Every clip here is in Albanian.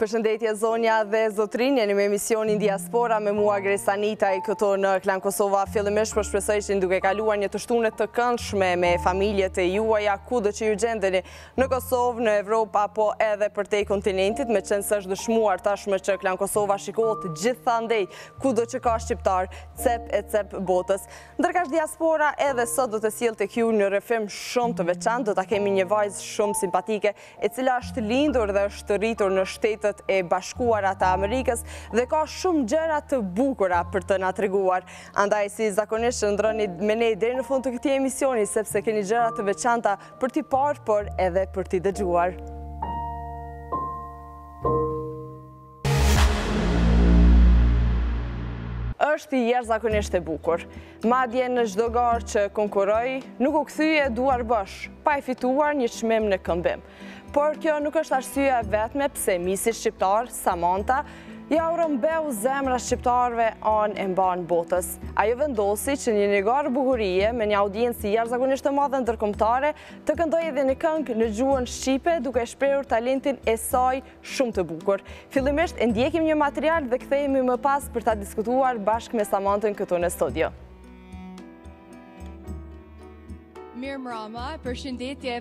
Përshëndetje zonja dhe zotrin, jeni me emisionin Diaspora me mua Gresa Nitaj këto në Klan Kosova. Fillimisht po shpresoj që duke kaluar një të shtunë të këndshme me familjet e juaja kudo që ju gjendeni në Kosovë, në Evropë apo edhe përtej kontinentit, me qenë se është dëshmuar tashmë që Klan Kosova shikohet gjithandej kudo që ka shqiptar, cep e cep botës. Ndërkësh Diaspora edhe sot do të sjellë tek ju një rrëfim shumë të veçantë, do ta kemi një vajzë shumë simpatike e cila është lindur dhe është rritur në Shtetet e Bashkuara të Amerikës dhe ka shumë gjëra të bukura për të na treguar. Andaj si zakonisht ndroni me ne deri në fund të këtij emisioni sepse keni gjëra të veçanta për t'i parë, por edhe për t'i dëgjuar. Është jashtëzakonisht e bukur. Madje në çdo garë që konkurroj, nuk u kthye duar bosh, pa e fituar një çmim në këmbim. Por kjo nuk është arsyeja vetme pse misi shqiptar Samantha ja u rrëmbeu zemra shqiptarëve anë e mban botës. Ajo vendosi që një garë bukurie me një audiencë jashtëzakonisht të madhe ndërkombëtare të këndojë edhe një këngë në gjuhën shqipe duke shprehur talentin e saj shumë të bukur. Fillimisht e ndjekim një material dhe kthehemi më pas për ta diskutuar bashkë me Samanthën këtu në studio. Mirë mbrëma, përshëndetje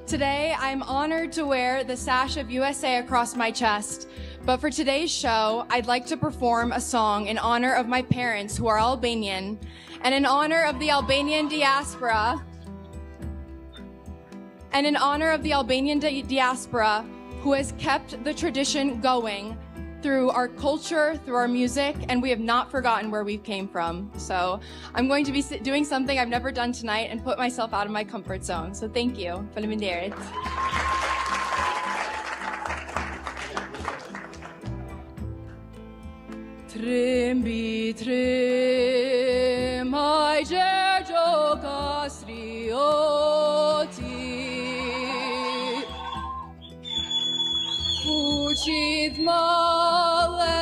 Today, I'm honored to wear the sash of USA across my chest. But for today's show, I'd like to perform a song in honor of my parents who are Albanian, and in honor of the Albanian diaspora, who has kept the tradition going through our culture, through our music, and we have not forgotten where we came from. So I'm going to be doing something I've never done tonight and put myself out of my comfort zone. So thank you. Faleminderit. Trimbi trim, ai Gjergjo Kastrioti. Fuqit male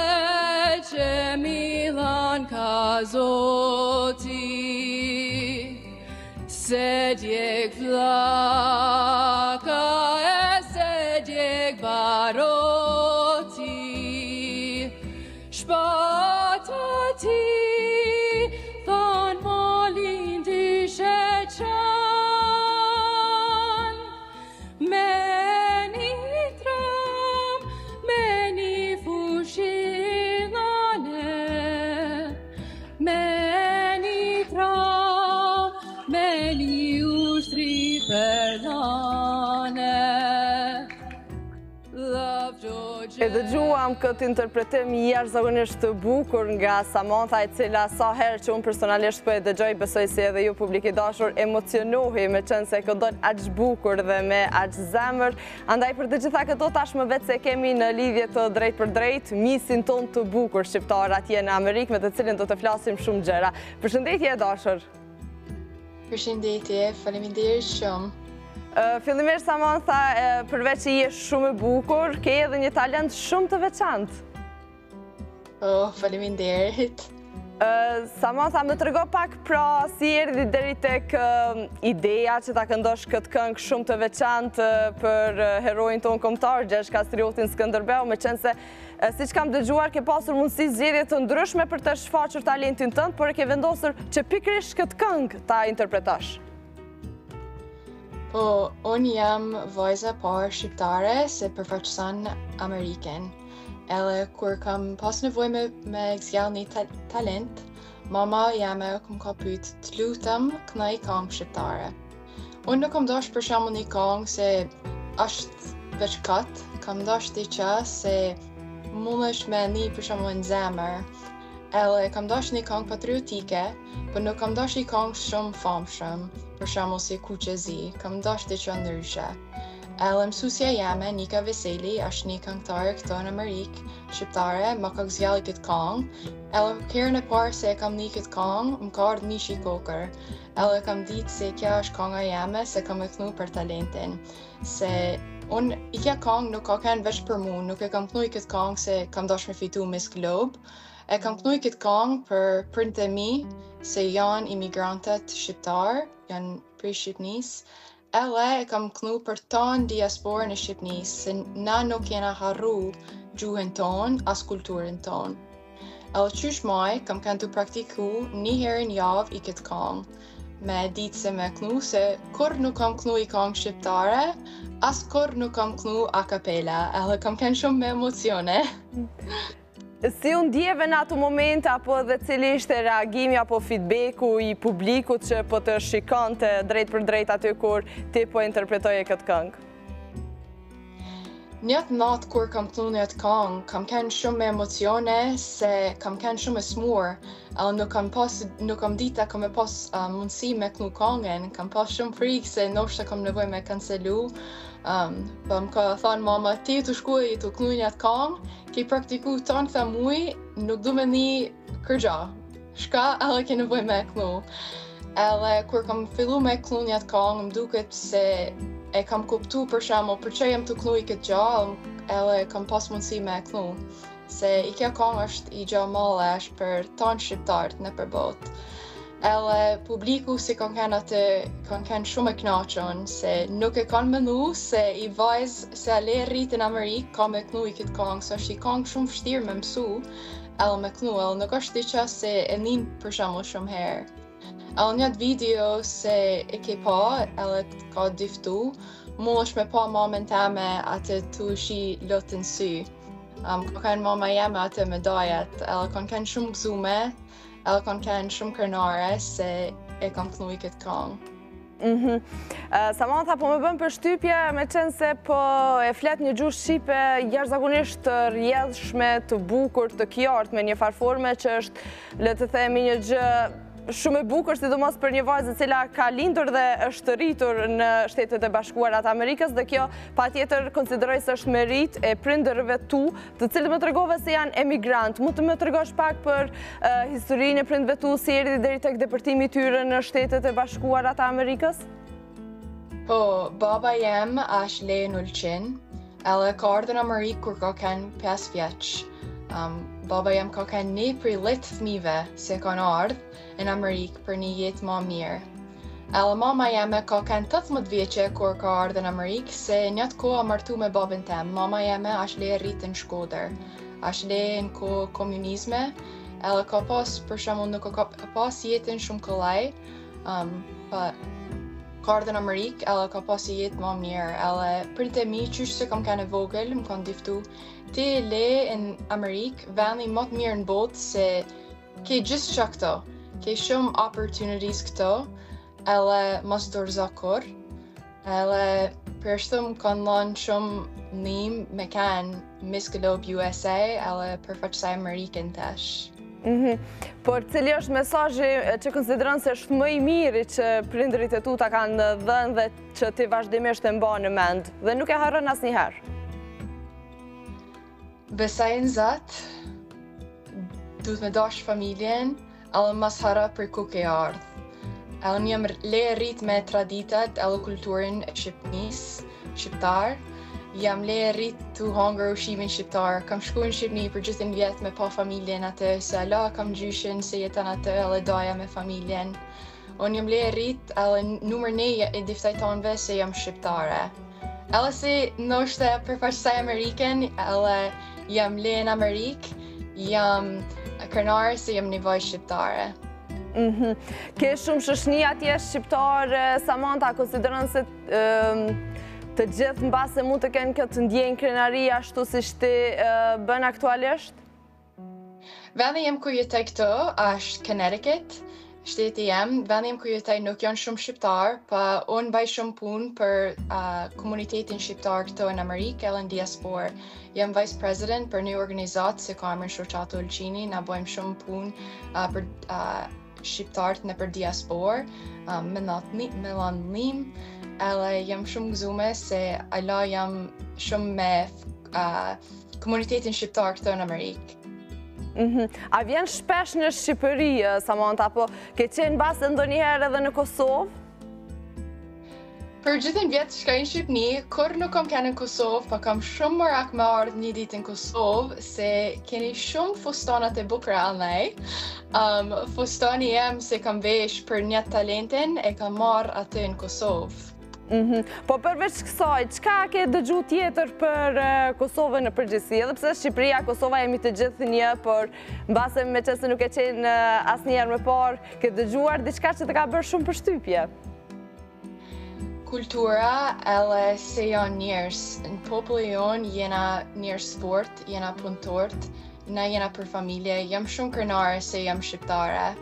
që Milan ka Zoti, se djeg flaka e se djeg baroti, shpata ti than malin ti sheqan, meni tram, meni fushilane, meni tram, meni ushtri perlane. E dëgjuam këtë interpretim jashtëzakonisht të bukur nga Samantha, e cila sa herë që unë personalisht po e dëgjoj, besoj si edhe ju publik i dashur emocionohi me qenë se këndon aq bukur dhe me aq zemër. Andaj për të gjitha këto tashmë vetë se kemi në lidhje të drejt për drejt misin ton të bukur shqiptar atje në Amerikë, me të cilin do të flasim shumë gjëra. Përshëndetje e dashur. Përshëndetje, faleminderit shumë. Fillimisht Samantha, përveç që je shumë e bukur, ke edhe një talent shumë të veçantë. Faleminderit. Samantha, më trego pak pra si erdhi deri tek ideja që ta këndosh këtë këngë shumë të veçantë për heroin ton kombëtar Gjergj Kastriotin Skënderbeu, me qenë se siç kam dëgjuar ke pasur mundësi zgjedhje të ndryshme për të shfaqur talentin tënd, por e ke vendosur që pikërisht këtë këngë ta interpretosh. Po, unë jam vajza parë shqiptare se përfaqëson Amerikën. Edhe kur kam pas nevojë me zgjidh një talent, mama jame kam ka pyet, të lutem, këna i këngë shqiptare. Unë nuk kam dash për shembull një këngë se është veç kat, kam dash diçka se mundesh me një për shembull në zemër. Edhe kam dash një këngë patriotike, por nuk kam dash një këngë shumë famshëm, për shembull si Kuqezi, kam dash diçka ndryshe. Edhe mësusja jame, Nika Veseli, është një këngëtare këto në Amerikë, shqiptare, ma ka zgjalli këtë këngë. Edhe herën e parë se kam një këtë këngë, më ka ardhur mishi i kokër. Edhe kam ditë se kjo është kënga jame, se kam e kthnu për talentin. Se unë i kja këngë nuk ka kanë veç për mu, nuk e kam kthnu i këtë këngë se kam dash me fitu Miss Globe. E kam knuj këtë këngë për prindët e mi, se janë imigrantët shqiptar, janë prej Shqipnisë. E kam knu për tonë diasporën e Shqipnisë, se na nuk jena harru gjuhën tonë, as kulturën tonë. Qysh maj, kam kanë të praktiku një herë në javë i këtë këngë, me ditë se me knu, se kur nuk kam knu i këngë shqiptare, as kur nuk kam knu a cappella, kam kanë shumë me emocione. Si u ndjeve në ato momente, apo dhe cili ishte reagimi apo feedbacku i publikut që po të shikon të drejt për drejt aty kur ti po interpretoje këtë këngë? Njëtë natë kur kam knu njëtë këngë, kam kanë shumë me emocione, se kam kanë shumë e smur. Nuk kam dita kam e pas mundësi me knu këngën, kam pas shumë frikë se ndoshta kam nevoj me kancelu. Më ka thonë mama, ti të shkuj të knu njëtë këngë, ki praktiku tonë tha muj, nuk du me një kërgja. Shka, ke nevoj me knu. Kur kam fillu me knu njëtë këngë, më duket se e kam kuptu për shembull për që jem të knu i këtë gjallë, kam pas mundësi me knu. Se i kjo këngë është i gjallë malesh për tonë shqiptarët në për botë. Publiku si kanë kanë shumë e knaqën, se nuk e kanë menu se i vajzë se ale rritë në Amerikë ka me knu i këtë këngë, se është i këngë shumë vështirë me mësu, me knu, nuk është diqa se e njën për shembull shumë herë. Njëtë video se e ke pa, ka diftu, mu është me pa mamën teme atë të shi lotën sy. Ka kanë mama jeme atë me dajet, kanë kanë shumë gëzume, kanë kanë shumë kërnare se e kanë knu i këtë këngë. Samantha, po me bëm për shtypje, me qenë se po e flet një gjuhë shqipe jashtëzakonisht të rjedhshme, të bukur, të qartë, me një farforme që është, le të themi, një gjë shumë e bukur, sidomos për një vajzë e cila ka lindur dhe është rritur në Shtetet e Bashkuara të Amerikës, dhe kjo patjetër konsideroj se është merit e prindërve tu, të cilët më tregove se janë emigrant. Mund të më tregosh pak për historinë e prindërve tu, si erdhi deri tek depërtimi i tyre në Shtetet e Bashkuara të Amerikës? Po, baba jem është le në Ulqin, ka ardhur në Amerikë kur ka kanë 5 vjeç. Baba jem ka kanë një prej litë fëmive se kanë ardhë në Amerikë për një jetë ma mirë. Mama jeme ka kanë 18 vjeqe kur ka ardhë në Amerikë, se njëtë koha martu me babën tem. Mama jeme është le rritë në Shkodër, është le në kohë komunizme, ka pas, për shembull, nuk ka pas jetën shumë kollaj, ka ardhë në Amerikë, ka pas jetë ma mirë. Prindët e mi, qysh se kam kanë e vogël, më kanë diftu, ti le në Amerikë, vendi më të mirë në botë, se ke gjithë që këto, ke shumë opportunities këto, mos dorëza kur, për shtëm kanë lanë shumë njëm me kanë Miss Globe USA, përfaqësaj Amerikën tash. Por cili është mesazhi që konsideron se është më i miri që prindërit e tu ta kanë dhënë dhe që ti vazhdimisht e mban në mend dhe nuk e harron asnjëherë? Besaj në Zot, duhet me dash familjen, mas hara për ku ke ardhë. Një jam le rrit me traditat, kulturën e shqiptar. Jam le rrit të hangër ushimin shqiptar. Kam shku në Shqipni për gjithë një vjetë me pa familjen atë, se kam gjyshin se jetan atë, doja me familjen. Unë jam le rrit, numër 1 e diftajtonve se jam shqiptare. Si nështë përfaqësaj Ameriken, jam le në Amerikë, jam kërnare se jam një vaj shqiptare. Ke shumë shoqëni atje shqiptare, Samantha, konsideron se të gjithë në base mund të kenë këtë ndjenjë krenari ashtu si ti bën aktualisht? Vendi jem ku jetoj këto është Connecticut, shteti jem. Vendi jem ku jetoj nuk janë shumë shqiptar, pa unë baj shumë punë për komunitetin shqiptar këto në Amerikë edhe në diasporë. Jem vice president për një organizatë se ka emrin Shoqata Ulqini, na bëjmë shumë punë për shqiptarët në për diasporë, me lanë lim, jam shumë gëzume se jam shumë me komunitetin shqiptar këto në Amerikë. A vjen shpesh në Shqipëri, Samantha, apo ke qenë base ndonjëherë edhe në Kosovë? Për gjithën vjetë që ka në Shqipni, kur nuk kam kanë në Kosovë, pa kam shumë mërak me ardhë një ditë në Kosovë, se keni shumë fustanat e bukra anaj. Fustani jem se kam vesh për një talentin e kam marrë atë në Kosovë. Po përveç kësaj, qka ke dëgju tjetër për Kosovën në përgjithësi? Edhe pse Shqipëria, Kosova jemi të gjithë një, por mbase me qëse nuk e qenë asnjëherë më parë, ke dëgjuar diçka që të ka bërë shumë përshtypje? Kultura edhe se janë njerës. Në populli jonë jena njerës sport, jena punëtort, na jena për familje, jam shumë krenare se jam shqiptare.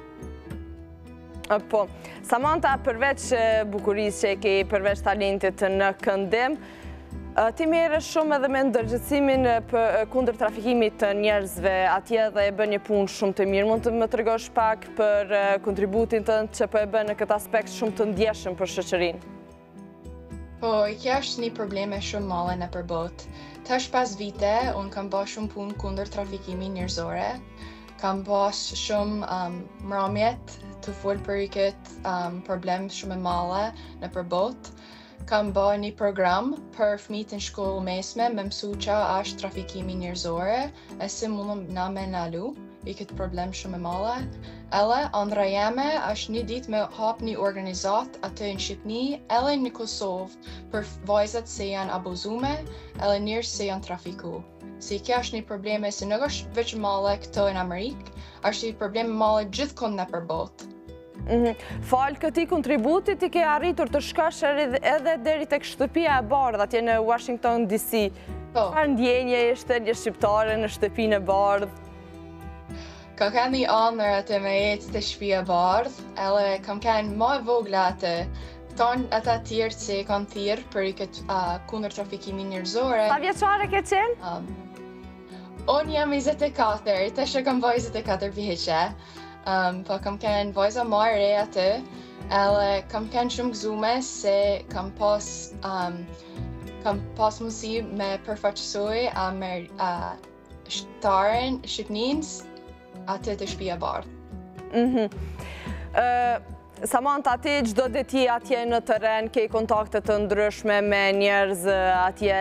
Po, Samantha, përveç bukurisë që ke, përveç talentit në këndim, ti merre shumë edhe me ndërgjegjësimin kundër trafikimit të njerëzve atje dhe e bën një punë shumë të mirë. Mund të më tregosh pak për kontributin tënd që po e bën në këtë aspekt shumë të ndjeshëm për shoqërinë? Po, kjo është një probleme shumë male në përbot. Tash pas vite, unë kam ba shumë punë kundër trafikimi njerëzore. Kam pas shumë mramjet të folë për i këtë problem shumë e male në përbot. Kam ba një program për fëmijët në shkollë mesme me mësu qa është trafikimi njerëzore e si mundëm na me nalu i këtë problem shumë e male. Edhe, andra jeme është një dit me hap një organizat atë në Shqipni edhe në Kosovë për vajzat se janë abuzume edhe njerëz se janë trafiku. Si kjo është një probleme se nuk është veç male këto në Amerikë, është një probleme male gjithkund në përbot. Falë këti kontributit i ke arritur të shkosh edhe deri tek shtëpia e bardhë atje në Washington DC. Çfarë ndjenje ishte një shqiptare në shtëpinë e bardhë? Ka kanë një anër atë me jetë të shtëpia e bardhë, edhe kam kanë më e vogla atë. Tonë ata tjerë që kanë thirrë për i këtë kundër trafikimi njerëzore. Sa vjeçare ke qenë? Unë jam 24, tash kam 24 vjeçë. Po kam kanë vajza më e re atë, edhe kam kanë shumë gëzume se kam pas mundësi me përfaqësoj shqiptaren Shqipninës atë të shtëpia e bardhë. Samantha, ti çdo ditë atje në terren ke kontakte të ndryshme me njerëz atje.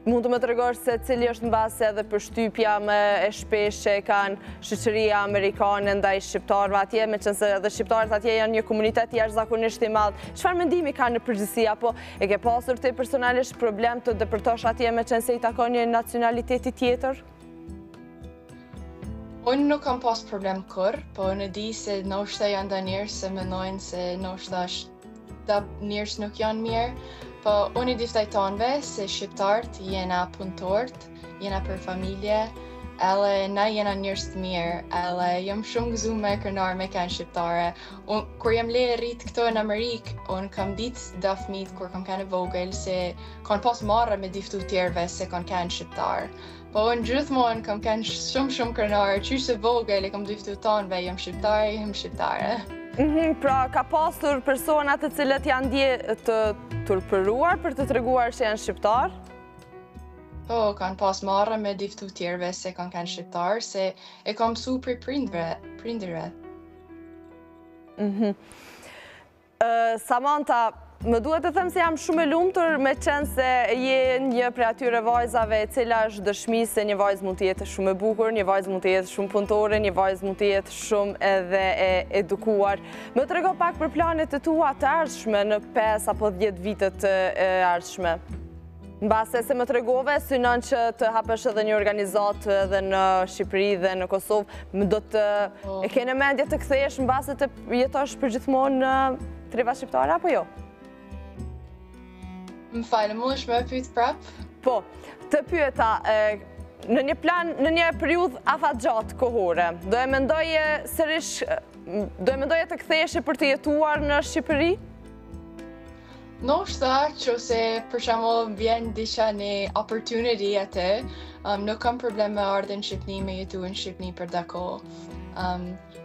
Mund të më tregosh se cili është mbase edhe përshtypja më e shpeshtë që kanë shoqëria amerikane ndaj shqiptarëve atje, meqense edhe shqiptarët atje janë një komunitet jashtëzakonisht i madh. Çfarë mendimi kanë në përgjithësi, apo e ke pasur ti personalisht problem të depërtosh atje meqense i takon një nacionaliteti tjetër? Unë nuk kam pas problem kur, po në di se ndoshta janë da njerëz se mendojnë se ndoshta njerëz nuk janë mirë. Po, unë i di ftajtonve se shqiptarët jena punëtort, jena për familje, edhe na jena njerëz të mirë, edhe jam shumë gëzuar krenar me kanë shqiptare. Kur jam le rrit këto në Amerikë, unë kam ditë da fëmijët kur kam kanë vogël se kanë pas marrë me diftu tjerëve se kanë shqiptar. Po unë gjithmonë kam kanë shumë krenar, qysh se vogël e kam diftu tonëve, jam shqiptare. Pra, ka pasur persona të cilët janë ndje të turpëruar për të treguar që janë shqiptar? Po, kanë pas marrë me diftu tjerëve se kanë shqiptar, se e kam mësu për prindërve. Samantha, më duhet të them se jam shumë e lumtur me qenë se je një prej atyre vajzave e cila është dëshmi se një vajzë mund të jetë shumë e bukur, një vajzë mund të jetë shumë punëtore, një vajzë mund të jetë shumë edhe e edukuar. Më trego pak për planet e tua të ardhshme në 5 apo 10 vitet e ardhshme. Mbase se më tregove, synon që të hapesh edhe një organizat edhe në Shqipëri dhe në Kosovë, më do të e kene mendje të kthehesh mbase të jetosh përgjithmonë në triva shqiptare apo jo? Më falë, mund është me pyet prapë? Po, të pyeta, në një periudhë afatgjatë kohore, do e mendoje të ktheheshe për të jetuar në Shqipëri? Ndoshta, qose për shembull vjen diçka një opportunity atë, nuk kam problem me ardhe në Shqipni, me jetu në Shqipni për dako.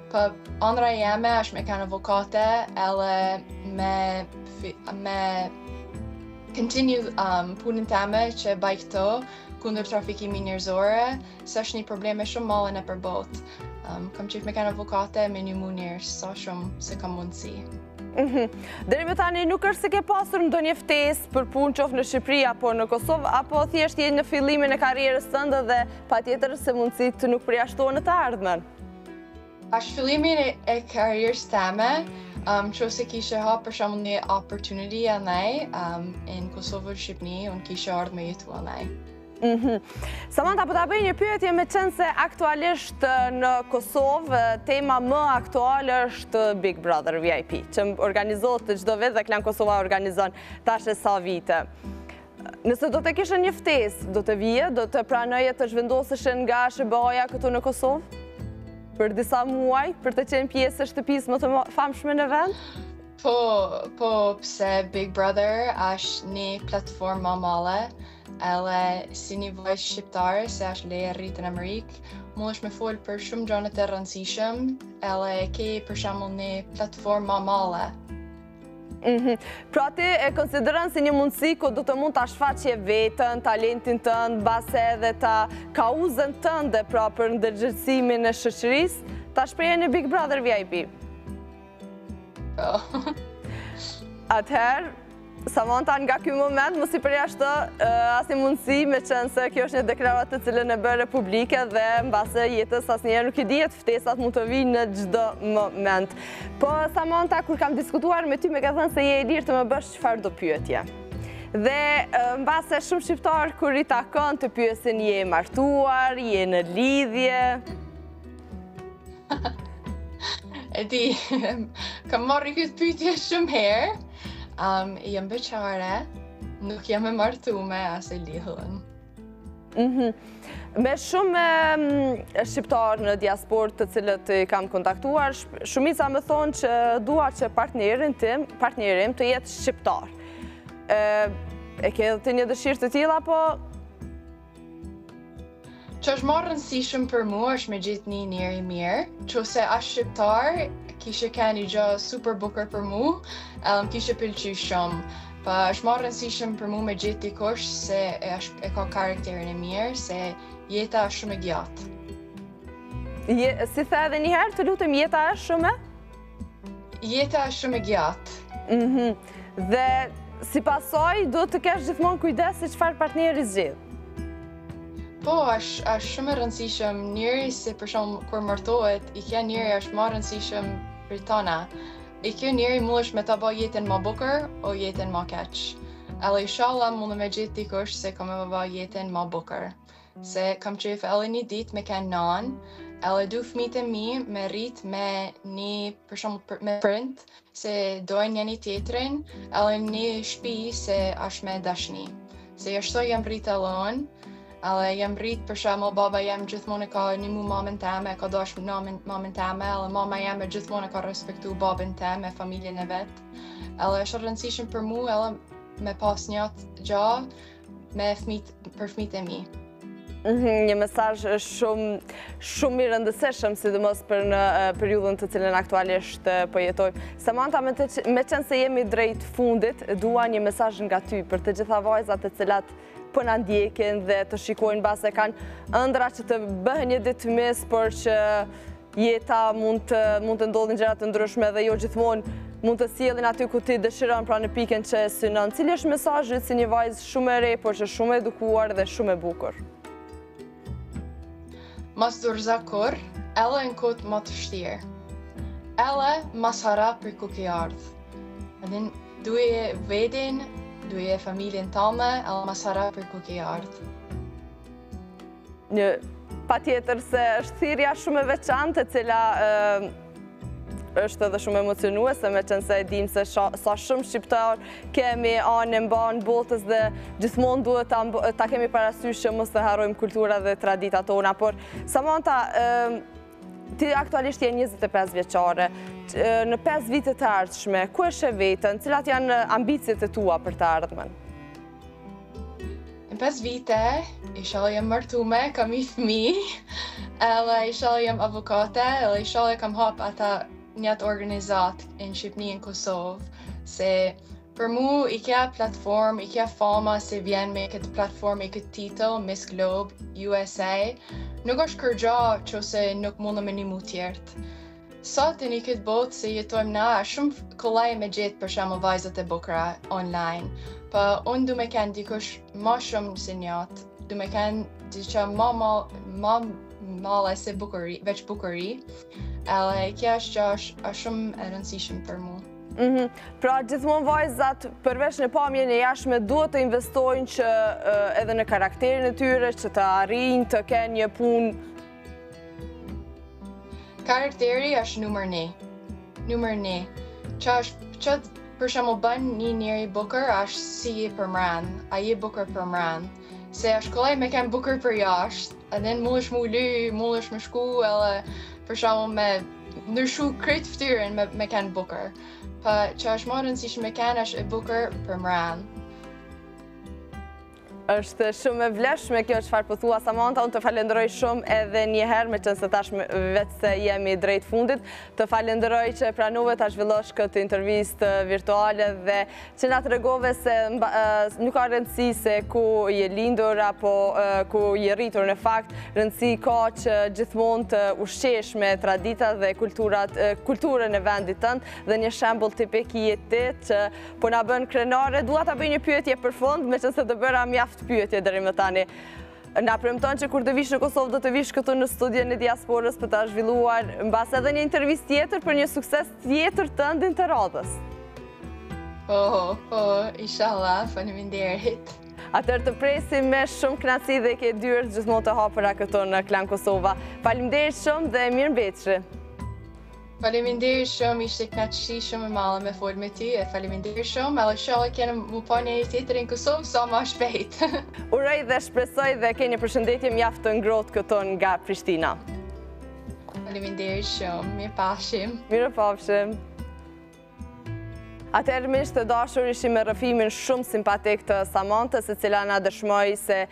Po, andra jeme është me kanë avokate, edhe me continue punën teme që baj këto kundër trafikimi njerëzore, se është një probleme shumë male në përbot. kam qef me kanë avokate me një munir sa shumë se kam mundësi. Deri me tani nuk është se ke pasur ndonjë ftesë për punë qoftë në Shqipëri apo në Kosovë, apo thjesht je në fillimin e karrierës tënde dhe patjetër se mundësitë nuk përjashtohen në të ardhmen? Ashtë fillimin e karrierës teme, që se kishe hapë për shumë një opportunity anaj, në Kosovë në Shqipëni, unë kishe ardhë me jetu anaj. Samantha, po ta bëj një pyetje me qenë se aktualisht në Kosovë tema më aktuale është Big Brother VIP, që organizohet të çdo vit dhe Klan Kosova organizon tash e sa vite. Nëse do të kishe një ftesë, do të vije, do të pranoje të zhvendoseshin nga SBA-ja këtu në Kosovë? Për disa muaj, për të qenë pjesë e shtëpisë më të famshme në vend? Po, pse Big Brother është një platformë më male, edhe si një vojë shqiptare, se është leje rritë në Amerikë, mund është me folë për shumë gjonët e rëndësishëm, edhe ke për shembull një platformë më male. Pra ti e konsideron si një mundësi ku do të mund të shfaqje vetën, talentin tënd, base edhe ta kauzën tënde pra për ndërgjegjësimin e shoqërisë, ta shprehje në Big Brother VIP. Po. Atëherë, Samantha, nga ky moment mos i përjashto asnjë mundësi, me qenë se kjo është një deklaratë të cilën e bën publike dhe mbase jetës asnjëherë nuk i dihet, ftesat mund të vinë në çdo moment. Po Samantha, kur kam diskutuar me ty më ka thënë se je e lirë të më bësh çfarëdo pyetje. Dhe mbase shumë shqiptar kur i takon të pyesin je martuar, je në lidhje. E di, kam marrë këtë pyetje shumë herë. Jam beqare, nuk jam e martume as e lidhën. Me shumë shqiptarë në diasporë të cilët kam kontaktuar, shumica më thonë që dua që partnerim të jetë shqiptar. E ke të një dëshirë të tilla, apo? Që është marrë rëndësishëm për mua është me gjithë një njeri mirë, që se është shqiptar, kishe ka një gjë super bukur për mu, kishe pëlqy shumë. Pa është marrë rëndësishëm për mu me gjithë dikush se e ka karakterin e mirë, se jeta është shumë e gjatë. Si the edhe njëherë, të lutem, jeta është shumë? Jeta është shumë e gjatë. Dhe si pasoj, do të kesh gjithmonë kujdes se çfarë partneri zgjedh. Po, është shumë e rëndësishëm njëri se për shumë kur martohet, i ka njëri është më rëndësishëm për tona. I kjo njëri mund është me ta bë jetën më bukur o jetën më keq. Edhe inshallah mund me gjithë dikush se kam me bë jetën më bukur. Se kam qef edhe një ditë me kanë nan, edhe du fëmijët e mi me rrit me një për shumë me prind, se dojnë një tjetrin, edhe një shtëpi se është me dashni. Se jashtë jam rrit alone, edhe jam rrit për shembull baba jam gjithmonë ka një mu mamën teme, ka dash mamën teme, edhe mama jam gjithmonë ka respektu babën teme, familjen e vet. Edhe është rëndësishëm për mua edhe me pas një gjë me për fëmijët e mi. Një mesazh shumë i rëndësishëm, sidomos për në periudhën të cilën aktualisht po jetojmë. Samantha, me qenë se jemi drejt fundit, dua një mesazh nga ty për të gjitha vajzat të cilat po na ndjekin dhe të shikojnë base kanë ëndra që të bëhen një ditë mis, por që jeta mund të ndodhin gjëra të ndryshme dhe jo gjithmonë mund të sjellin aty ku ti dëshiron, pra në pikën që synon. Cili është mesazhi si një vajzë shumë e re, por që shumë e edukuar dhe shumë e bukur? Mas dorëza kur, edhe në kohët më të vështirë. Edhe mas hara për ku ke ardhë. Edhe duhe vedin, duhe familjen tëme, edhe mas hara për ku ke ardhë. Patjetër se është thirrja shumë e veçantë, e cila është edhe shumë emocionuese, me qenë se e dim se sa shumë shqiptar kemi anë mban botës dhe gjithmonë duhet ta kemi parasysh që mos të harrojmë kultura dhe traditat tona. Por Samantha, ti aktualisht je 25 vjeçare. Në 5 vite të ardhshme, ku e sheh veten? Cilat janë ambicjet e tua për të ardhmen? Në 5 vite, inshallah jam martume, kam i fëmijë, edhe inshallah jam avokate, edhe inshallah kam hap ata një organizat në Shqipëni, në Kosovë, se Për mu, i kja platform, i kja fama se vjen me këtë platform e këtë titull, Miss Globe, USA, nuk është kërgja që se nuk mundë me një mu tjertë. Sot e një këtë botë se jetojmë na, shumë kollaj me gjithë për shemë vajzët e bukra online, pa unë du me kënë dikush ma shumë se njatë, du me kënë diqa ma male se bukuri, veç bukuri, edhe kja është shumë e rëndësishëm për mu. Pra gjithmonë vajzat përveç në pamjen e jashtme duhet të investojnë që edhe në karakterin e tyre, që të arrijnë të kenë një punë. Karakteri është numër 1. Numër 1. Që për shembull bën një njeri bukur është si je për mran, a je bukur për mran. Se është kollaj me kanë bukur për jashtë, edhe mullesh mu ly, mullesh me shku, edhe për shembull me ndryshu krejt ftyrën me kanë bukur. Pa që është më rëndësishme me kanë është e bukur për mran. Është shumë e vlefshme kjo çfarë po thua Samantha, unë të falenderoj shumë edhe një herë me qenë se tash vetë se jemi drejt fundit, të falenderoj që pranove ta zhvillosh këtë intervistë virtuale dhe që na tregove se nuk ka rëndësi se ku je lindur apo ku je rritur, në fakt rëndësi ka që gjithmonë të ushqesh me traditat dhe kulturën e vendit tënd dhe një shembull tipik i jetit që po na bën krenare. Dua ta bëj një pyetje për fund, meqense të bëra mjaft pyetje deri më tani. Na premton që kur të vish në Kosovë do të vish këtu në studion e diasporës për ta zhvilluar mbas edhe një intervistë tjetër për një sukses tjetër tëndin të radhës. Inshallah, faleminderit. Atëherë të presim me shumë kënaqësi dhe ke dyert gjithmonë të hapura këtu në Klan Kosova. Faleminderit shumë dhe mirëmbëjtje. Faleminderit shumë, ishte kënaqësi shumë e madhe me folë me ty, e faleminderit shumë, edhe inshallah kena mu pa një tjetër në Kosovë sa më shpejt. Uroj dhe shpresoj dhe keni përshëndetje mjaft të ngrohtë këtu nga Prishtina. Faleminderit shumë, mirëpafshim. Mirëpafshim. Atëherë miq të dashur, ishim me rrëfimin shumë simpatik të Samantës, e cila na dëshmoi se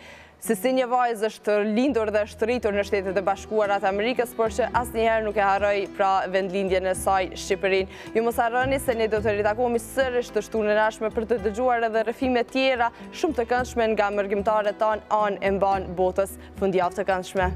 si një vajzë është lindur dhe është rritur në Shtetet e Bashkuara të Amerikës, por që asnjëherë nuk e harroi pra vendlindjen e saj Shqipërinë. Ju mos harroni se ne do të ritakohemi sërish të shtunën e ardhshme për të dëgjuar edhe rrëfime tjera shumë të këndshme nga mërgjimtarët tanë anë e mban botës. Fundjavë të këndshme.